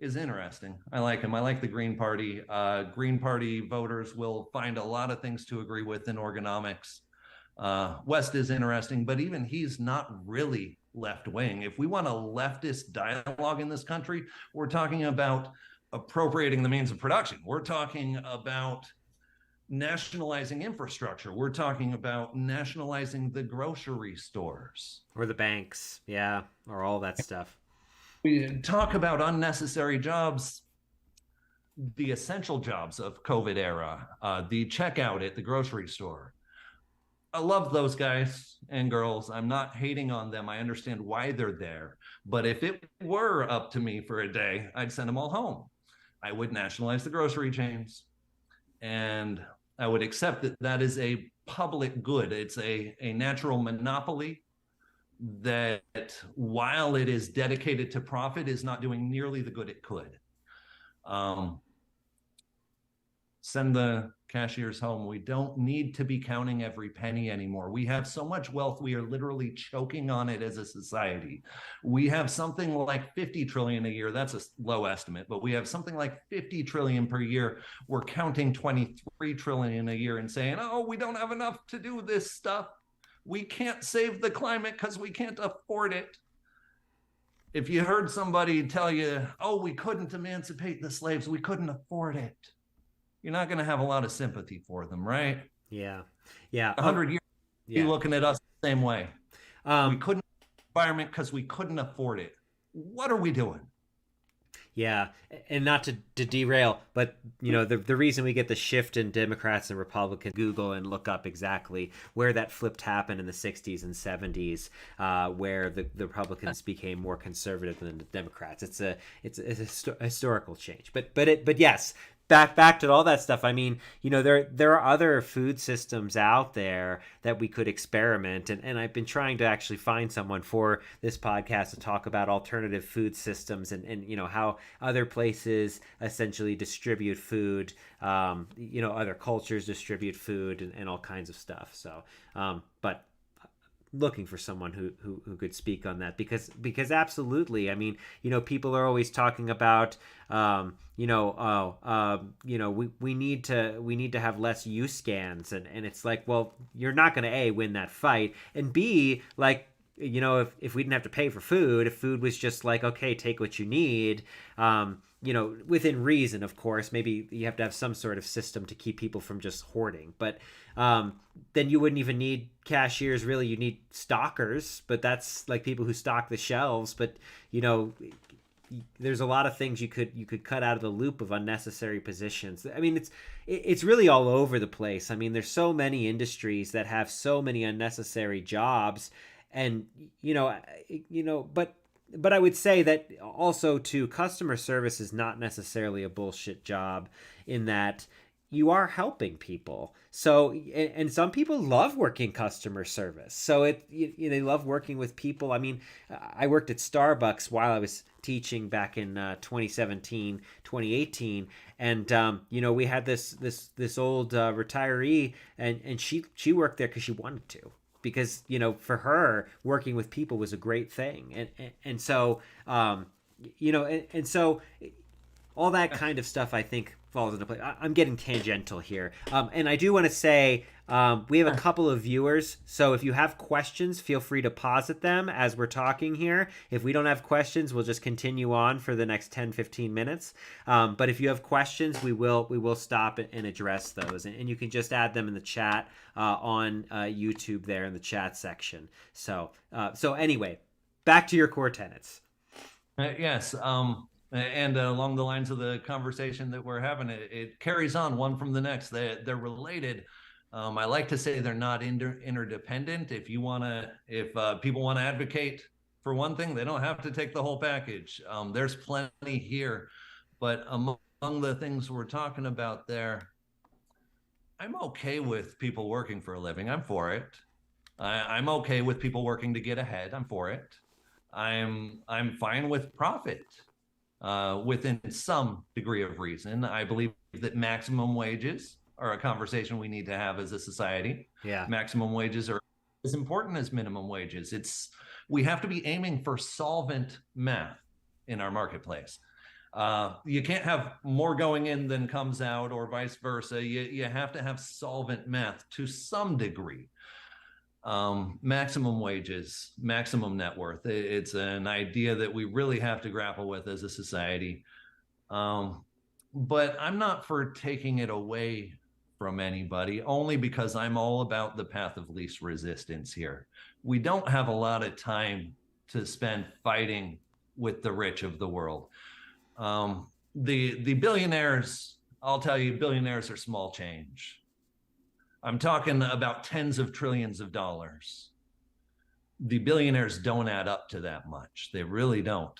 is interesting. I like him. I like the Green Party. Green Party voters will find a lot of things to agree with in Organomics. West is interesting, but even he's not really left wing. If we want a leftist dialogue in this country, we're talking about appropriating the means of production. We're talking about nationalizing infrastructure. We're talking about nationalizing the grocery stores. Or the banks, yeah, or all that stuff. We talk about unnecessary jobs, the essential jobs of COVID era, the checkout at the grocery store. I love those guys and girls. I'm not hating on them. I understand why they're there. But if it were up to me for a day, I'd send them all home. I would nationalize the grocery chains. And I would accept that that is a public good. It's a natural monopoly that, while it is dedicated to profit, is not doing nearly the good it could. Send the cashier's home. We don't need to be counting every penny anymore. We have so much wealth, we are literally choking on it as a society. We have something like 50 trillion a year. That's a low estimate, but we have something like 50 trillion per year. We're counting 23 trillion a year and saying, oh, we don't have enough to do this stuff. We can't save the climate because we can't afford it. If you heard somebody tell you, oh, we couldn't emancipate the slaves, we couldn't afford it, you're not going to have a lot of sympathy for them, right? Yeah. Yeah. 100 years, Yeah. be looking at us the same way. We Um, couldn't environment because we couldn't afford it. What are we doing? Yeah, and not to derail, but the reason we get the shift in Democrats and Republicans, Google and look up exactly where that flipped happened in the '60s and '70s, where the Republicans became more conservative than the Democrats. It's a historical change, but yes. Back to all that stuff. I mean, there are other food systems out there that we could experiment, and I've been trying to actually find someone for this podcast to talk about alternative food systems and how other places essentially distribute food, other cultures distribute food and all kinds of stuff. So, but looking for someone who could speak on that because absolutely, I mean, people are always talking about we need to have less use scans, and it's like, well, you're not going to A, win that fight, and B, like, if we didn't have to pay for food, if food was just like, okay, take what you need, within reason, of course, maybe you have to have some sort of system to keep people from just hoarding, but then you wouldn't even need cashiers, really. You need stockers, but that's like people who stock the shelves. But there's a lot of things you could cut out of the loop of unnecessary positions. I mean, it's really all over the place. I mean, there's so many industries that have so many unnecessary jobs, and but I would say that also too, customer service is not necessarily a bullshit job, in that you are helping people. So, and some people love working customer service. So they love working with people. I mean, I worked at Starbucks while I was teaching back in 2017, 2018. And, we had this old retiree, and she worked there because she wanted to. Because, for her, working with people was a great thing. And so, and so all that kind of stuff, I think, falls into place. I'm getting tangential here. And I do want to say we have a couple of viewers. So if you have questions, feel free to posit them as we're talking here. If we don't have questions, we'll just continue on for the next 10, 15 minutes. But if you have questions, we will stop and address those. And you can just add them in the chat on YouTube there in the chat section. So anyway, back to your core tenets. Yes. And along the lines of the conversation that we're having, it carries on one from the next. They're related. I like to say they're not interdependent. If people want to advocate for one thing, they don't have to take the whole package. There's plenty here, but among the things we're talking about there, I'm okay with people working for a living. I'm for it. I'm okay with people working to get ahead. I'm for it. I'm fine with profit. Within some degree of reason. I believe that maximum wages are a conversation we need to have as a society. Yeah. Maximum wages are as important as minimum wages. We have to be aiming for solvent math in our marketplace. You can't have more going in than comes out, or vice versa. You have to have solvent math to some degree. Maximum wages, maximum net worth. It's an idea that we really have to grapple with as a society. But I'm not for taking it away from anybody, only because I'm all about the path of least resistance here. We don't have a lot of time to spend fighting with the rich of the world. The billionaires, I'll tell you, billionaires are small change. I'm talking about tens of trillions of dollars. The billionaires don't add up to that much. They really don't.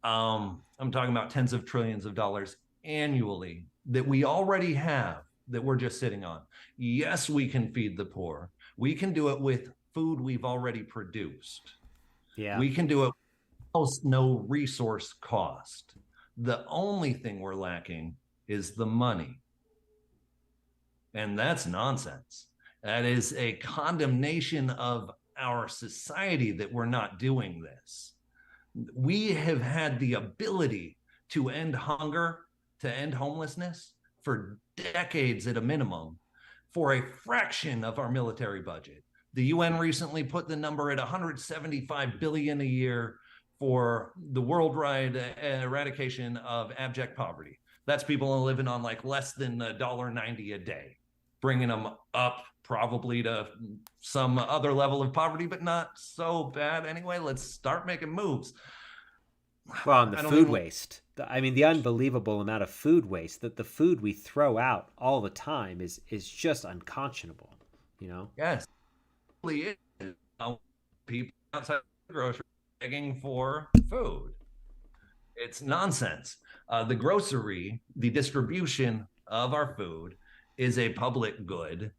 I'm talking about tens of trillions of dollars annually that we already have, that we're just sitting on. Yes, we can feed the poor. We can do it with food we've already produced. Yeah. We can do it with almost no resource cost. The only thing we're lacking is the money. And that's nonsense. That is a condemnation of our society that we're not doing this. We have had the ability to end hunger, to end homelessness for decades at a minimum for a fraction of our military budget. The UN recently put the number at 175 billion a year for the worldwide eradication of abject poverty. That's people living on like less than $1.90 a day, bringing them up probably to some other level of poverty, but not so bad anyway. Let's start making moves. Well, and the food waste. I mean, the unbelievable amount of food waste, that the food we throw out all the time is just unconscionable, you know? Yes, it really is. People outside the grocery begging for food. It's nonsense. The grocery, the distribution of our food is a public good.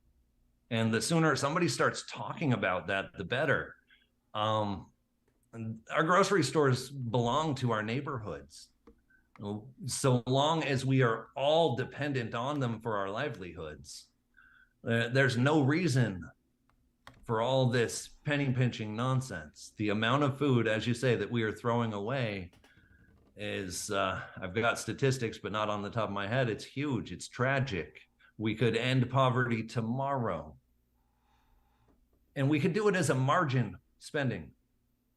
And the sooner somebody starts talking about that, the better. Our grocery stores belong to our neighborhoods. So long as we are all dependent on them for our livelihoods, there's no reason for all this penny pinching nonsense. The amount of food, as you say, that we are throwing away is, I've got statistics, but not on the top of my head. It's huge. It's tragic. We could end poverty tomorrow. And we could do it as a margin spending.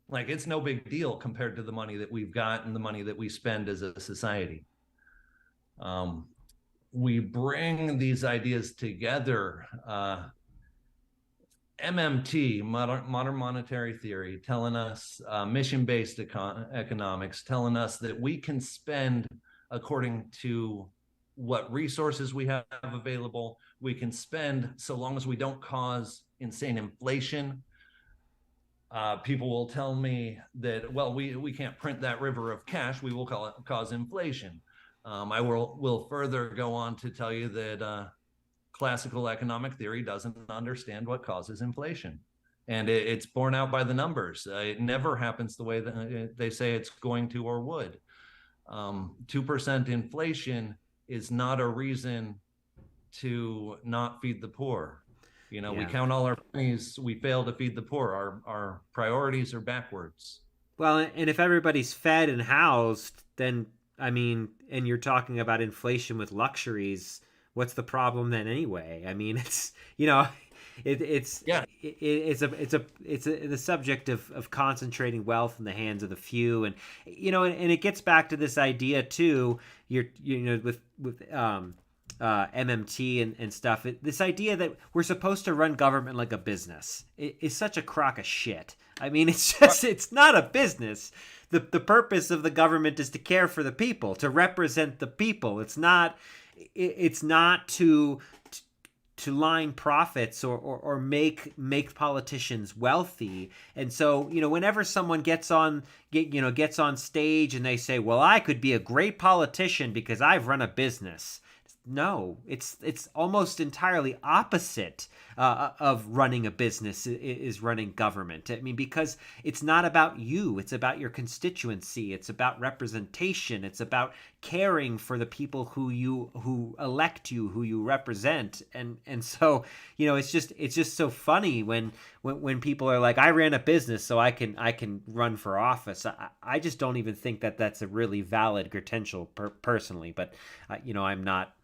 Like, it's no big deal compared to the money that we've got and the money that we spend as a society. We bring these ideas together. MMT, modern monetary theory, telling us mission-based economics, telling us that we can spend according to what resources we have available. We can spend so long as we don't cause insane inflation. People will tell me that, well, we can't print that river of cash. We will cause inflation. I will further go on to tell you that classical economic theory doesn't understand what causes inflation. And it's borne out by the numbers. It never happens the way that they say it's going to or would. 2% inflation is not a reason to not feed the poor. You know, we count all our pennies, we fail to feed the poor. Our priorities are backwards. Well, and if everybody's fed and housed, then, I mean, and you're talking about inflation with luxuries, what's the problem then anyway? I mean, it's, you know, it's the subject of concentrating wealth in the hands of the few. And, you know, and it gets back to this idea too, you know, with MMT and stuff, this idea that we're supposed to run government like a business is such a crock of shit. I mean, it's just, it's not a business. The purpose of the government is to care for the people, to represent the people. It's not to line profits or make politicians wealthy. And so, you know, whenever someone gets on stage and they say, well, I could be a great politician because I've run a business. No, it's almost entirely opposite of running a business is running government. I mean, because it's not about you. It's about your constituency. It's about representation. It's about caring for the people who elect you, who you represent. And so, you know, it's just so funny when people are like, I ran a business so I can run for office. I just don't even think that that's a really valid credential personally. But you know, I'm not.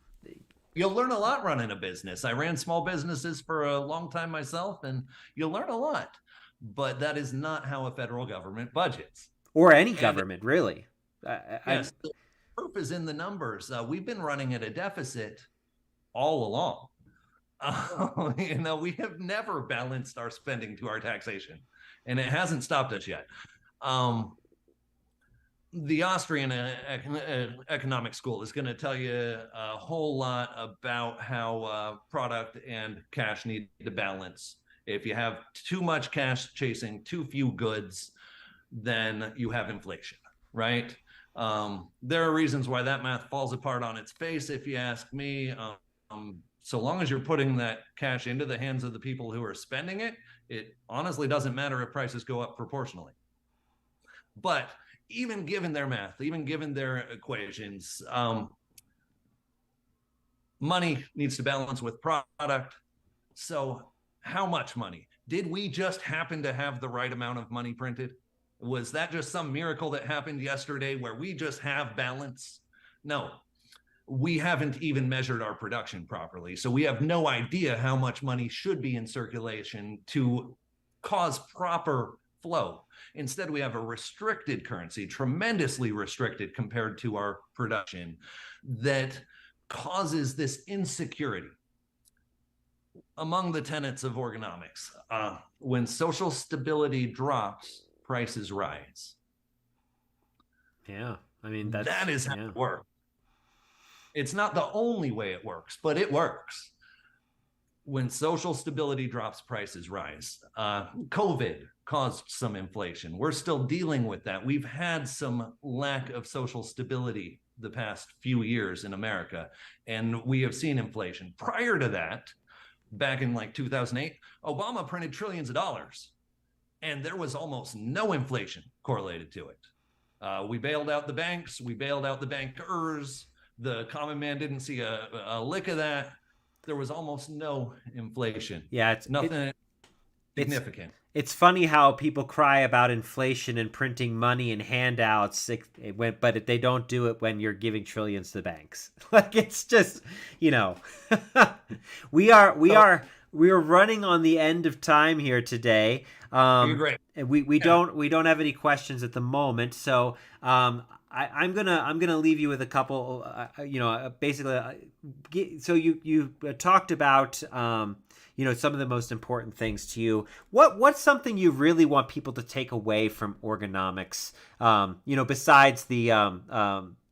You'll learn a lot running a business. I ran small businesses for a long time myself, and you'll learn a lot. But that is not how a federal government budgets. Or any government, really. Yes, the proof is in the numbers. We've been running at a deficit all along. You know, we have never balanced our spending to our taxation, and it hasn't stopped us yet. The Austrian economic school is going to tell you a whole lot about how product and cash need to balance. If you have too much cash chasing too few goods, then you have inflation, right? There are reasons why that math falls apart on its face, if you ask me. So long as you're putting that cash into the hands of the people who are spending it, it honestly doesn't matter if prices go up proportionally. But even given their math, even given their equations, Money needs to balance with product. So how much money? Did we just happen to have the right amount of money printed? Was that just some miracle that happened yesterday where we just have balance? No, we haven't even measured our production properly. So we have no idea how much money should be in circulation to cause proper flow. Instead, we have a restricted currency, tremendously restricted compared to our production, that causes this insecurity. Among the tenets of organomics, when social stability drops, prices rise. Yeah, I mean, that is how it works. It's not the only way it works, but it works. When social stability drops, prices rise. COVID caused some inflation. We're still dealing with that. We've had some lack of social stability the past few years in America, and we have seen inflation. Prior to that, back in like 2008, Obama printed trillions of dollars, and there was almost no inflation correlated to it. We bailed out the banks, we bailed out the bankers. The common man didn't see a lick of that. There was almost no inflation. Yeah, it's nothing significant. It's funny how people cry about inflation and printing money and handouts, but they don't do it when you're giving trillions to banks. Like, it's just, we're running on the end of time here today. You're great. We don't have any questions at the moment, so I'm gonna leave you with a couple. Basically, so you talked about some of the most important things to you. What's something you really want people to take away from organomics? Besides the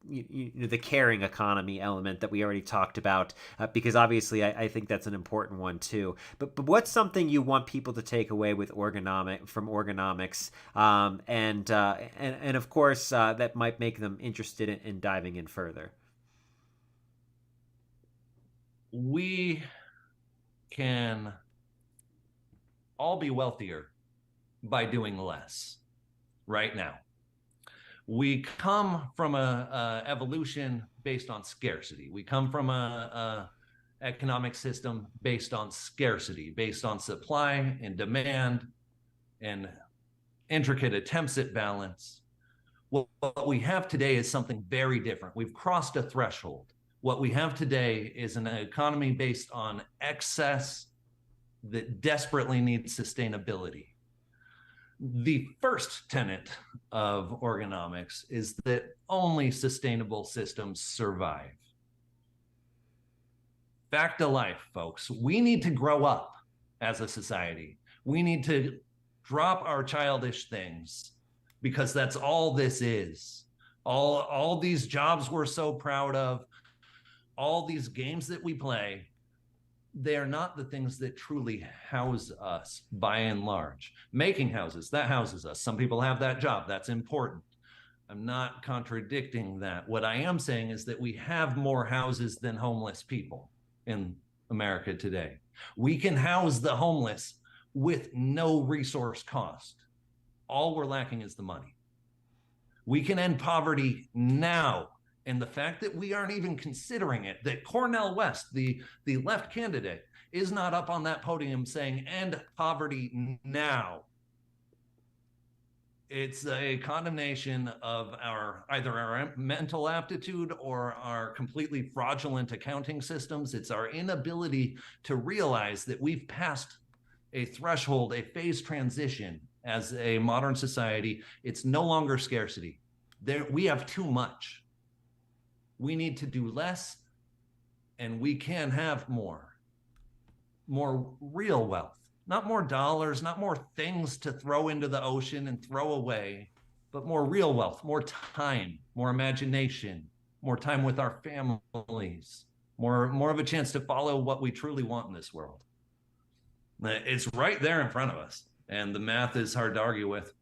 the caring economy element that we already talked about, because obviously I think that's an important one too. But what's something you want people to take away with organomics, and of course that might make them interested in diving in further? We can all be wealthier by doing less right now. We come from a evolution based on scarcity. We come from a economic system based on scarcity, based on supply and demand and intricate attempts at balance. What we have today is something very different. We've crossed a threshold. What we have today is an economy based on excess that desperately needs sustainability. The first tenet of organomics is that only sustainable systems survive. Back to life, folks. We need to grow up as a society. We need to drop our childish things, because that's all this is. All these jobs we're so proud of, all these games that we play, they are not the things that truly house us by and large. Making houses, that houses us. Some people have that job. That's important. I'm not contradicting that. What I am saying is that we have more houses than homeless people in America today. We can house the homeless with no resource cost. All we're lacking is the money. We can end poverty now. And the fact that we aren't even considering it, that Cornel West, the left candidate, is not up on that podium saying, end poverty now. It's a condemnation of either our mental aptitude or our completely fraudulent accounting systems. It's our inability to realize that we've passed a threshold, a phase transition as a modern society. It's no longer scarcity. We have too much. We need to do less, and we can have more real wealth, not more dollars, not more things to throw into the ocean and throw away, but more real wealth, more time, more imagination, more time with our families, more of a chance to follow what we truly want in this world. It's right there in front of us, and the math is hard to argue with.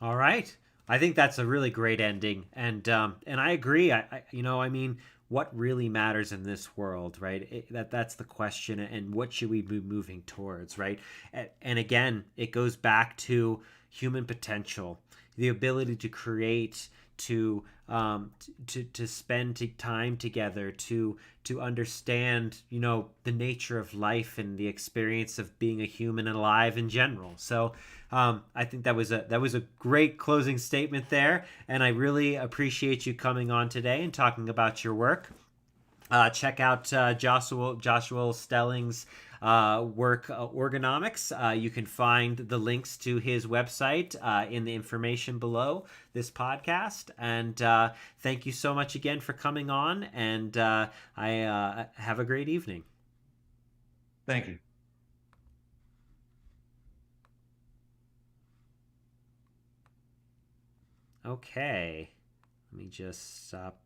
All right. I think that's a really great ending, and I agree. I mean, what really matters in this world, right? That's the question, and what should we be moving towards, right? And again, it goes back to, human potential, the ability to create, to spend time together, to understand, the nature of life and the experience of being a human and alive in general. So I think that was a great closing statement there, and I really appreciate you coming on today and talking about your work. Check out Joshua Stelling's work, Organomics. You can find the links to his website in the information below this podcast. And thank you so much again for coming on. And I have a great evening. Thank you. Okay. Let me just stop